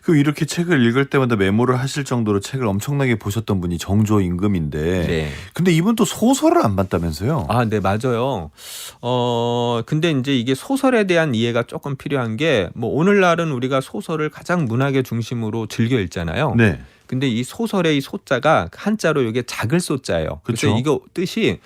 그 이렇게 책을 읽을 때마다 메모를 하실 정도로 책을 엄청나게 보셨던 분이 정조 임금인데, 네. 근데 이분 또 소설을 안 봤다면서요? 아, 네, 맞아요. 근데 이제 이게 소설에 대한 이해가 조금 필요한 게 뭐 오늘날은 우리가 소설을 가장 문학의 중심으로 즐겨 읽잖아요. 네. 근데 이 소설의 이 소자가 한자로 이게 작을 소자예요. 그래서 그쵸. 이거 뜻이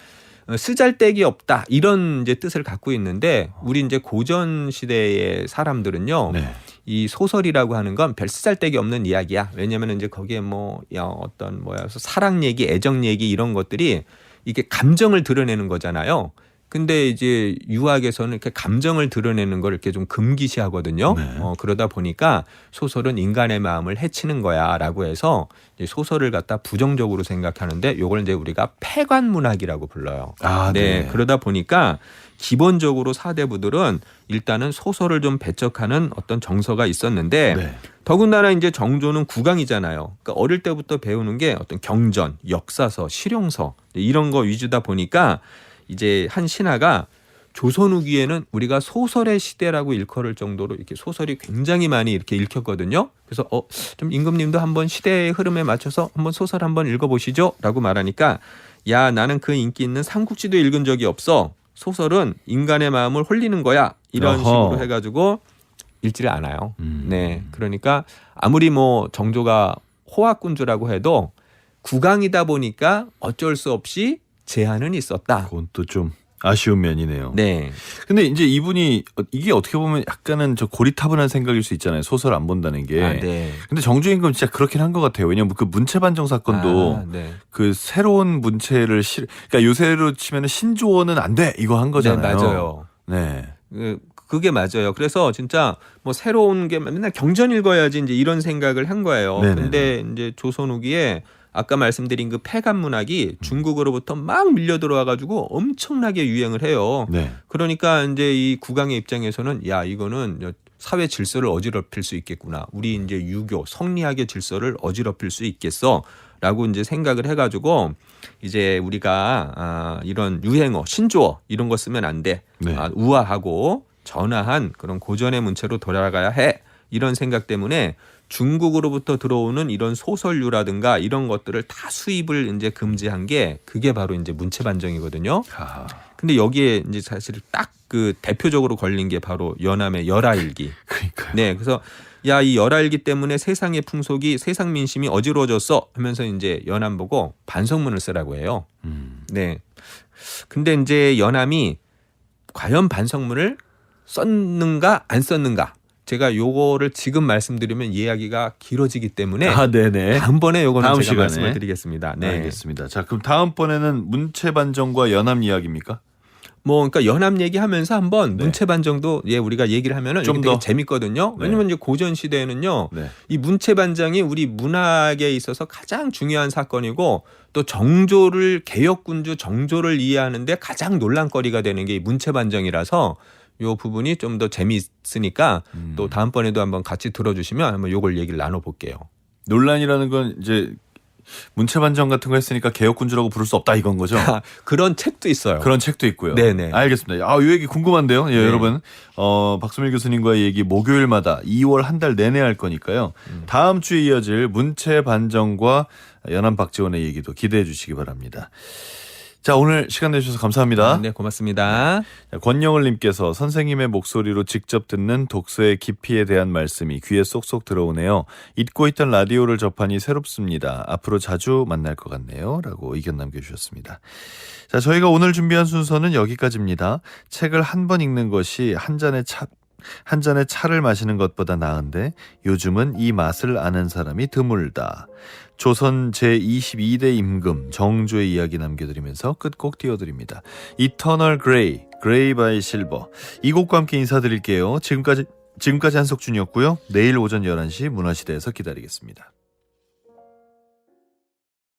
쓰잘데기 없다 이런 이제 뜻을 갖고 있는데 우리 이제 고전 시대의 사람들은요. 네. 이 소설이라고 하는 건 별 쓰잘데기 없는 이야기야. 왜냐하면 이제 거기에 뭐 어떤 사랑 얘기, 애정 얘기 이런 것들이 이게 감정을 드러내는 거잖아요. 근데 이제 유학에서는 이렇게 감정을 드러내는 걸 이렇게 좀 금기시하거든요. 네. 그러다 보니까 소설은 인간의 마음을 해치는 거야라고 해서 이제 소설을 갖다 부정적으로 생각하는데 이걸 이제 우리가 폐관 문학이라고 불러요. 아, 네. 그러다 보니까 기본적으로 사대부들은 일단은 소설을 좀 배척하는 어떤 정서가 있었는데 네. 더군다나 이제 정조는 국왕이잖아요. 그러니까 어릴 때부터 배우는 게 어떤 경전, 역사서, 실용서 이런 거 위주다 보니까 이제 한 신하가 조선 후기에는 우리가 소설의 시대라고 일컬을 정도로 이렇게 소설이 굉장히 많이 이렇게 읽혔거든요. 그래서 좀 임금님도 한번 시대의 흐름에 맞춰서 한번 소설 한번 읽어보시죠라고 말하니까 야 나는 그 인기 있는 삼국지도 읽은 적이 없어. 소설은 인간의 마음을 홀리는 거야. 이런 어허. 식으로 해가지고 읽지를 않아요. 네, 그러니까 아무리 뭐 정조가 호화꾼주라고 해도 국왕이다 보니까 어쩔 수 없이 제한은 있었다. 그건 또 좀 아쉬운 면이네요. 네. 근데 이제 이분이 이게 어떻게 보면 약간은 저 고리타분한 생각일 수 있잖아요. 소설 안 본다는 게. 네. 근데 정주행금 진짜 그렇긴 한 것 같아요. 왜냐면 그 문체반정 사건도 네. 그 새로운 문체를 그러니까 요새로 치면은 신조어는 안 돼 이거 한 거잖아요. 네, 맞아요. 네. 그게 맞아요. 그래서 진짜 뭐 새로운 게 맨날 경전 읽어야지 이제 이런 생각을 한 거예요. 네네네. 근데 이제 조선 후기에 아까 말씀드린 그 폐간 문학이 중국으로부터 막 밀려 들어와 가지고 엄청나게 유행을 해요. 네. 그러니까 이제 이 국왕의 입장에서는 야, 이거는 사회 질서를 어지럽힐 수 있겠구나. 우리 이제 유교, 성리학의 질서를 어지럽힐 수 있겠어. 라고 이제 생각을 해가지고 이제 우리가 이런 유행어, 신조어 이런 거 쓰면 안 돼. 네. 우아하고 전화한 그런 고전의 문체로 돌아가야 해. 이런 생각 때문에 중국으로부터 들어오는 이런 소설류라든가 이런 것들을 다 수입을 이제 금지한 게 그게 바로 이제 문체반정이거든요. 아하. 근데 여기에 이제 사실 딱 그 대표적으로 걸린 게 바로 연암의 열하일기. 그러니까요. 네, 그래서 야, 이 열하일기 때문에 세상의 풍속이 세상 민심이 어지러워졌어 하면서 이제 연암 보고 반성문을 쓰라고 해요. 네. 근데 이제 연암이 과연 반성문을 썼는가 안 썼는가? 제가 요거를 지금 말씀드리면 이야기가 길어지기 때문에 네네. 다음번에 요거는 다음 제가 시간에. 말씀을 드리겠습니다. 네. 알겠습니다. 자, 그럼 다음번에는 문체반정과 연합 이야기입니까? 뭐 그러니까 연합 얘기하면서 한번 네. 문체반정도 우리가 얘기를 하면은 좀 이게 되게 더? 재밌거든요. 네. 왜냐면 이제 고전 시대에는요. 네. 이 문체반정이 우리 문학에 있어서 가장 중요한 사건이고 또 정조를 개혁군주 정조를 이해하는데 가장 논란거리가 되는 게 이 문체반정이라서 요 부분이 좀 더 재미있으니까 또 다음번에도 한번 같이 들어주시면 한번 요걸 얘기를 나눠볼게요. 논란이라는 건 이제 문체반정 같은 거 했으니까 개혁군주라고 부를 수 없다 이건 거죠? 그런 책도 있어요. 그런 책도 있고요. 네네. 알겠습니다. 이 얘기 궁금한데요. 예, 네. 여러분. 박수밀 교수님과의 얘기 목요일마다 2월 한 달 내내 할 거니까요. 다음 주에 이어질 문체반정과 연암 박지원의 얘기도 기대해 주시기 바랍니다. 자, 오늘 시간 내주셔서 감사합니다. 네, 고맙습니다. 권영을님께서 선생님의 목소리로 직접 듣는 독서의 깊이에 대한 말씀이 귀에 쏙쏙 들어오네요. 잊고 있던 라디오를 접하니 새롭습니다. 앞으로 자주 만날 것 같네요. 라고 의견 남겨주셨습니다. 자, 저희가 오늘 준비한 순서는 여기까지입니다. 책을 한 번 읽는 것이 한 잔의 차를 마시는 것보다 나은데 요즘은 이 맛을 아는 사람이 드물다. 조선 제22대 임금 정조의 이야기 남겨드리면서 끝곡 띄워드립니다. 이터널 그레이, 그레이 바이 실버. 이 곡과 함께 인사드릴게요. 지금까지 한석준이었고요. 내일 오전 11시 문화시대에서 기다리겠습니다.